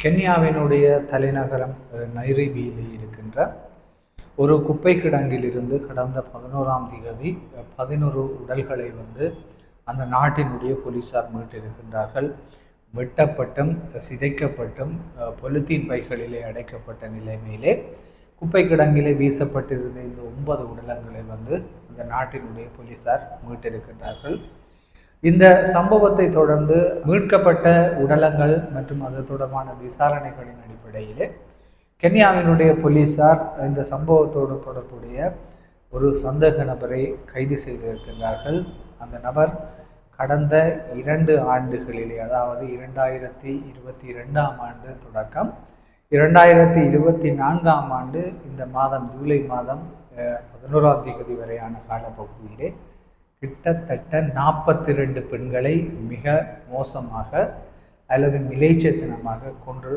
கென்யாவினுடைய தலைநகரம் நைரோபியில் இருக்கின்ற ஒரு குப்பை கிடங்கிலிருந்து கடந்த 11ஆம் தேதி 11 உடல்களை அந்த நாட்டினுடைய போலீசார் மீட்டிருக்கின்றார்கள். வெட்டப்பட்டும் சிதைக்கப்பட்டும் பொலித்தீன் பைகளிலே அடைக்கப்பட்ட நிலைமையிலே குப்பை கிடங்கிலே வீசப்பட்டிருந்த இந்த 9 உடலங்களை அந்த நாட்டினுடைய போலீசார் மீட்டிருக்கின்றார்கள். இந்த சம்பவத்தை தொடர்ந்து மீட்கப்பட்ட உடலங்கள் மற்றும் அது தொடர்பான விசாரணைகளின் அடிப்படையிலே கென்யாவினுடைய போலீசார் இந்த சம்பவத்தோடு தொடர்புடைய ஒரு சந்தேக நபரை கைது செய்திருக்கின்றார்கள். அந்த நபர் கடந்த 2 ஆண்டுகளிலே, அதாவது 2022ஆம் ஆண்டு தொடக்கம் 2024ஆம் ஆண்டு இந்த மாதம் ஜூலை மாதம் 11ஆம் தேதி வரையான காலப்பகுதியிலே கிட்டத்தட்ட 42 பெண்களை மிக மோசமாக அல்லது மிலேச்சத்தனமாக கொன்று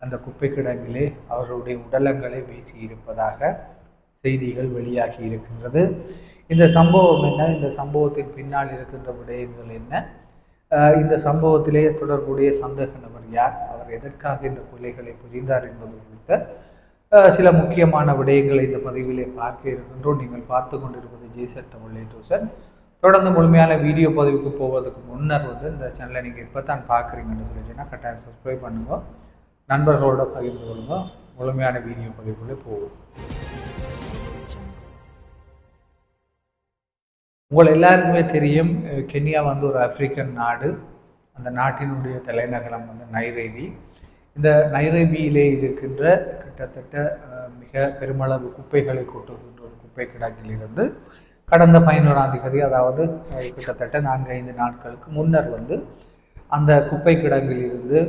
அந்த குப்பை கிடங்கிலே அவருடைய உடலங்களை வீசியிருப்பதாக செய்திகள் வெளியாகி இருக்கின்றது. இந்த சம்பவம் என்ன, இந்த சம்பவத்தின் பின்னால் இருக்கின்ற விடயங்கள் என்ன, இந்த சம்பவத்திலே தொடர்புடைய சந்தேக நபர் யார், அவர் எதற்காக இந்த கொலைகளை புரிந்தார் என்பது குறித்த சில முக்கியமான விடயங்களை இந்த பதிவிலே பார்க்க இருக்கின்றோம். நீங்கள் பார்த்து கொண்டிருப்பது ஜேசர் தமிழ் யூடியூசர். தொடர்ந்து முழுமையான வீடியோ பதிவுக்கு போவதற்கு முன்னர் இந்த சேனலை நீங்கள் இப்போ தான் பார்க்குறீங்கன்னு சொல்லிச்சுன்னா கட்டாயம் சப்ஸ்கிரைப் பண்ணுங்க, நண்பர்களோட பகிர்ந்து கொள்ளுங்க. முழுமையான வீடியோ பதிவுக்குள்ளே போவோம். உங்கள் எல்லாருக்குமே தெரியும், கென்யா ஒரு ஆப்பிரிக்கன் நாடு. அந்த நாட்டினுடைய தலைநகரம் நைரோபி. இந்த நைரோபியிலே இருக்கின்ற கிட்டத்தட்ட மிக பெருமளவு குப்பைகளை கொட்டுகின்ற ஒரு குப்பை கிடங்கிலிருந்து கடந்த 11ஆம் தேதி, அதாவது கிட்டத்தட்ட 4-5 நாட்களுக்கு முன்னர் அந்த குப்பை கிடங்கில் இருந்து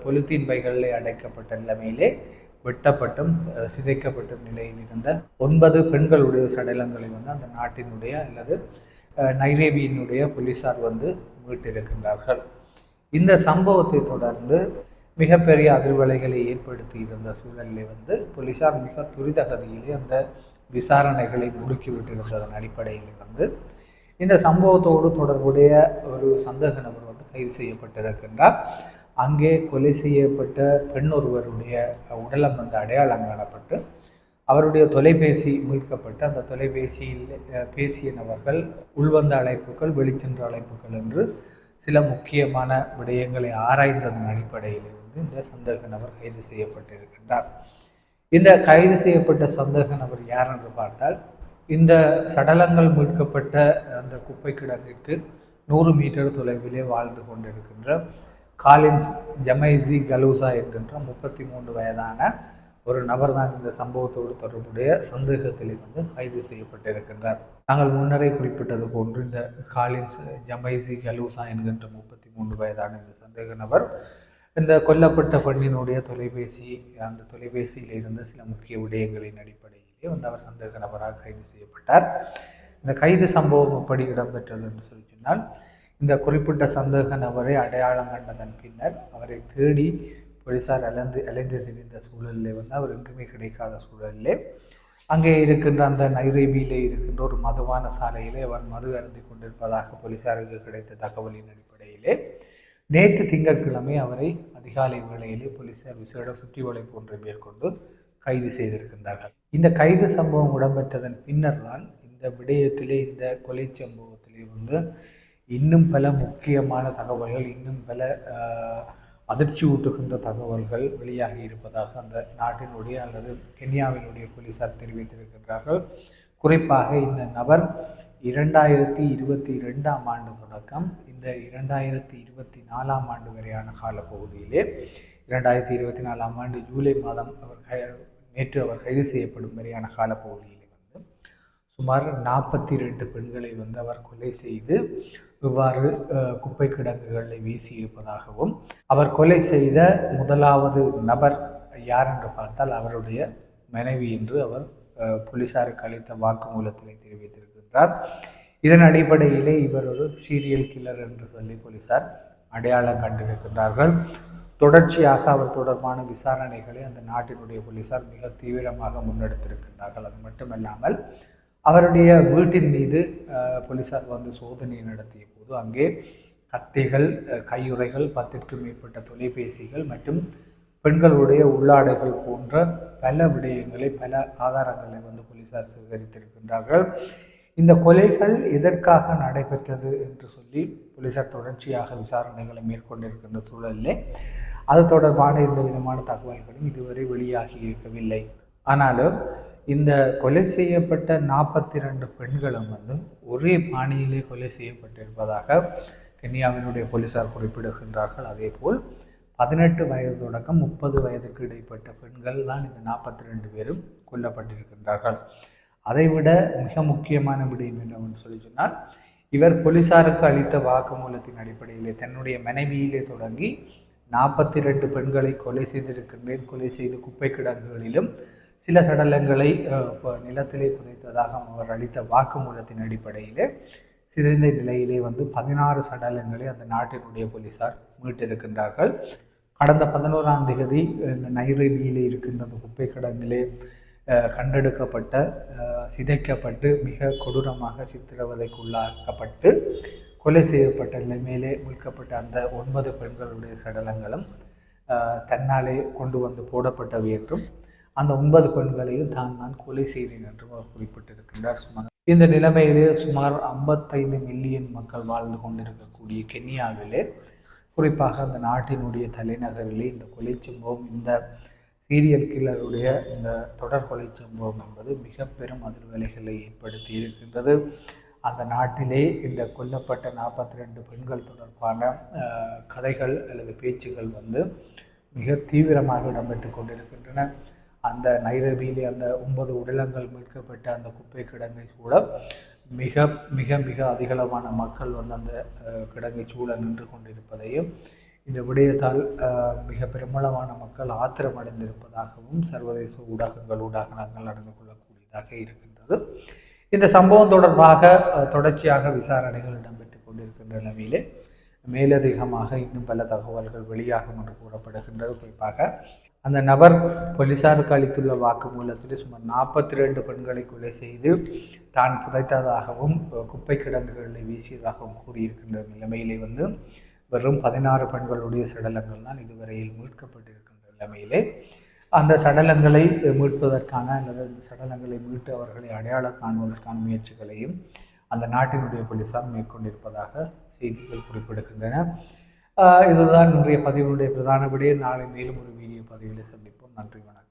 பொலித்தீன் பைகளிலே அடைக்கப்பட்ட நிலைமையிலே வெட்டப்பட்டும் சிதைக்கப்பட்ட நிலையில் இருந்த 9 பெண்களுடைய சடலங்களை அந்த நாட்டினுடைய அல்லது நைரோபியினுடைய போலீசார் மீட்டிருக்கின்றார்கள். இந்த சம்பவத்தை தொடர்ந்து மிகப்பெரிய அதிர்வலைகளை ஏற்படுத்தி இருந்த சூழலிலே போலீசார் மிக துரிதகதியிலே அந்த விசாரணைகளை முடுக்கிவிட்டிருந்ததன் அடிப்படையில் இந்த சம்பவத்தோடு தொடர்புடைய ஒரு சந்தேக நபர் கைது செய்யப்பட்டிருக்கின்றார். அங்கே கொலை செய்யப்பட்ட பெண் ஒருவருடைய உடலம் அடையாளம் காணப்பட்டு அவருடைய தொலைபேசி மீட்கப்பட்டு அந்த தொலைபேசியில் பேசிய நபர்கள் உள்வந்த அழைப்புகள், வெளிச்சென்ற அழைப்புகள் என்று சில முக்கியமான விடயங்களை ஆராய்ந்ததன் அடிப்படையில் இந்த சந்தேக நபர் கைது செய்யப்பட்டிருக்கின்றார். இந்த கைது செய்யப்பட்ட சந்தேக நபர் யார் என்று பார்த்தால், இந்த சடலங்கள் மீட்கப்பட்ட அந்த குப்பை கிடங்கிற்கு 100 மீட்டர் தொலைவிலே வாழ்ந்து கொண்டிருக்கின்ற காலின்ஸ் ஜமைசி கலூசா என்கின்ற 33 வயதான ஒரு நபர் தான் இந்த சம்பவத்தோடு தொடர்புடைய சந்தேகத்திலே கைது செய்யப்பட்டிருக்கின்றார். நாங்கள் முன்னரே குறிப்பிட்டது போன்று இந்த காலின்ஸ் ஜமைசி கலூசா என்கின்ற 33 வயதான இந்த சந்தேக நபர் இந்த கொல்லப்பட்ட பெண்ணினுடைய தொலைபேசி, அந்த தொலைபேசியில் இருந்த சில முக்கிய விடயங்களின் அடிப்படையிலே அவர் சந்தேக நபராக கைது செய்யப்பட்டார். இந்த கைது சம்பவம் எப்படி இடம்பெற்றது என்று சொல்லி சொன்னால், இந்த குறிப்பிட்ட சந்தேக நபரை அடையாளம் கண்டதன் பின்னர் அவரை தேடி போலீசார் அலைந்து திரிந்த சூழலிலே அவர் எங்குமே கிடைக்காத சூழலிலே அங்கே இருக்கின்ற அந்த நைரோபியிலே இருக்கின்ற ஒரு மதுபான சாலையிலே அவர் மது அருந்தி கொண்டிருப்பதாக போலீசாருக்கு கிடைத்த தகவலின் அடிப்படையிலே நேற்று திங்கட்கிழமை அவரை அதிகாலை வேளையிலே போலீசார் விசேட சுற்றி வளைப்பு ஒன்றை மேற்கொண்டு கைது செய்திருக்கின்றார்கள். இந்த கைது சம்பவம் இடம்பெற்றதன் பின்னர் தான் இந்த விடயத்திலே, இந்த கொலை சம்பவத்திலே இன்னும் பல முக்கியமான தகவல்கள், இன்னும் பல அதிர்ச்சி ஊட்டுகின்ற தகவல்கள் வெளியாகி இருப்பதாக அந்த நாட்டினுடைய அல்லது கென்யாவினுடைய போலீசார் தெரிவித்திருக்கின்றார்கள். குறிப்பாக இந்த நபர் 2022ஆம் ஆண்டு தொடக்கம் இந்த 2024ஆம் ஆண்டு வரையான காலப்பகுதியிலே 2024ஆம் ஆண்டு ஜூலை மாதம் நேற்று அவர் கைது செய்யப்படும் வரையான காலப்பகுதியிலே சுமார் 42 பெண்களை அவர் கொலை செய்து இவ்வாறு குப்பை கிடங்குகளை வீசியிருப்பதாகவும், அவர் கொலை செய்த முதலாவது நபர் யார் என்று பார்த்தால் அவருடைய மனைவி என்று அவர் போலீசாருக்கு அளித்த வாக்குமூலத்திலே தெரிவித்திருக்கின்றார். இதன் அடிப்படையிலே இவர் ஒரு சீரியல் கில்லர் என்று சொல்லி போலீசார் அடையாளம் கண்டிருக்கின்றார்கள். தொடர்ச்சியாக அவர் தொடர்பான விசாரணைகளை அந்த நாட்டினுடைய போலீசார் மிக தீவிரமாக முன்னெடுத்திருக்கின்றார்கள். அது மட்டுமல்லாமல் அவருடைய வீட்டின் மீது போலீசார் சோதனை நடத்திய போது அங்கே கத்திகள், கையுறைகள், 10க்கும் மேற்பட்ட தொலைபேசிகள் மற்றும் பெண்களுடைய உள்ளாடைகள் போன்ற பல விடயங்களை, பல ஆதாரங்களை வந்து போலீசார் சேகரித்திருக்கின்றார்கள். இந்த கொலைகள் எதற்காக நடைபெற்றது என்று சொல்லி போலீசார் தொடர்ச்சியாக விசாரணைகளை மேற்கொண்டிருக்கின்ற சூழலிலே அது தொடர்பான எந்த விதமான தகவல்களும் இதுவரை வெளியாகி இருக்கவில்லை. ஆனாலும் இந்த கொலை செய்யப்பட்ட 42 பெண்களும் வந்து ஒரே பாணியிலே கொலை செய்யப்பட்டிருப்பதாக கென்யாவினுடைய போலீசார் குறிப்பிடுகின்றார்கள். அதே போல் 18 வயது தொடக்கம் 30 வயதுக்கு இடைப்பட்ட பெண்கள் தான் இந்த 42 பேரும் கொல்லப்பட்டிருக்கின்றார்கள். அதைவிட மிக முக்கியமான விடயம் என்னவென்று சொல்லி சொன்னால், இவர் போலீசாருக்கு அளித்த வாக்குமூலத்தின் அடிப்படையிலே தன்னுடைய மனைவியிலே தொடங்கி 42 பெண்களை கொலை செய்திருக்கின்றேன், கொலை செய்து குப்பை கிடங்குகளிலும் சில சடலங்களை நிலத்திலே புதைத்ததாக அவர் அளித்த வாக்குமூலத்தின் அடிப்படையிலே சிதைந்த நிலையிலே வந்து 16 சடலங்களை அந்த நாட்டினுடைய போலீசார் மீட்டிருக்கின்றார்கள். கடந்த 11ஆம் தேதி இந்த நைரோபியிலே இருக்கின்ற அந்த குப்பை கிடங்கிலே கண்டெடுக்கப்பட்ட, சிதைக்கப்பட்டு மிக கொடூரமாக சித்திரவதைக்குள்ளாக்கப்பட்டு கொலை செய்யப்பட்ட நிலைமையிலே மீட்கப்பட்ட அந்த 9 பெண்களுடைய சடலங்களும் தன்னாலே கொண்டு வந்து போடப்பட்டவை என்றும் அந்த 9 பெண்களையும் தான் கொலை செய்தேன் என்றும் அவர் குறிப்பிட்டிருக்கின்றார். இந்த நிலைமையிலே சுமார் 55 மில்லியன் மக்கள் வாழ்ந்து கொண்டிருக்கக்கூடிய கென்யாவிலே, குறிப்பாக அந்த நாட்டினுடைய தலைநகரிலே இந்த கொலை சம்பவம், இந்த சீரியல் கில்லருடைய இந்த தொடர் கொலை சம்பவம் என்பது மிக பெரும் அதிர்வலைகளை ஏற்படுத்தி இருக்கின்றது. அந்த நாட்டிலே இந்த கொல்லப்பட்ட 42 பெண்கள் தொடர்பான கதைகள் அல்லது பேச்சுகள் வந்து மிக தீவிரமாக இடம்பெற்று கொண்டிருக்கின்றன. அந்த நைரோபியிலே அந்த 9 உடலங்கள் மீட்கப்பட்ட அந்த குப்பை கிடங்கை சூழ மிக மிக மிக அதிகளவான மக்கள் வந்து அந்த கிடங்கை சூழ நின்று கொண்டிருப்பதையும், இந்த விடயத்தால் மிக பெருமளவான மக்கள் ஆத்திரமடைந்திருப்பதாகவும் சர்வதேச ஊடகங்களூடாக நாங்கள் நடந்து கொள்ளக்கூடியதாக இருக்கின்றது. இந்த சம்பவம் தொடர்பாக தொடர்ச்சியாக விசாரணைகள் இடம்பெற்று கொண்டிருக்கின்ற நிலையிலே மேலதிகமாக இன்னும் பல தகவல்கள் வெளியாகும் என்று கூறப்படுகின்றது. குறிப்பாக அந்த நபர் போலீசாருக்கு அளித்துள்ள வாக்குமூலத்தில் சுமார் 42 பெண்களை கொலை செய்து தான் புதைத்ததாகவும் குப்பை கிடங்குகளில் வீசியதாகவும் கூறியிருக்கின்ற நிலைமையிலே வந்து வெறும் 16 பெண்களுடைய சடலங்கள் தான் இதுவரையில் மீட்கப்பட்டிருக்கின்ற நிலைமையிலே அந்த சடலங்களை மீட்பதற்கான அல்லது அந்த சடலங்களை மீட்டு அவர்களை அடையாளம் காணுவதற்கான முயற்சிகளையும் அந்த நாட்டினுடைய போலீசார் மேற்கொண்டிருப்பதாக செய்திகள் குறிப்பிடுகின்றன. இதுதான் இன்றைய பதிவினுடைய பிரதான விடயம். நாளை மேலும் ஒரு வீடியோ பதிவில் சந்திப்போம். நன்றி, வணக்கம்.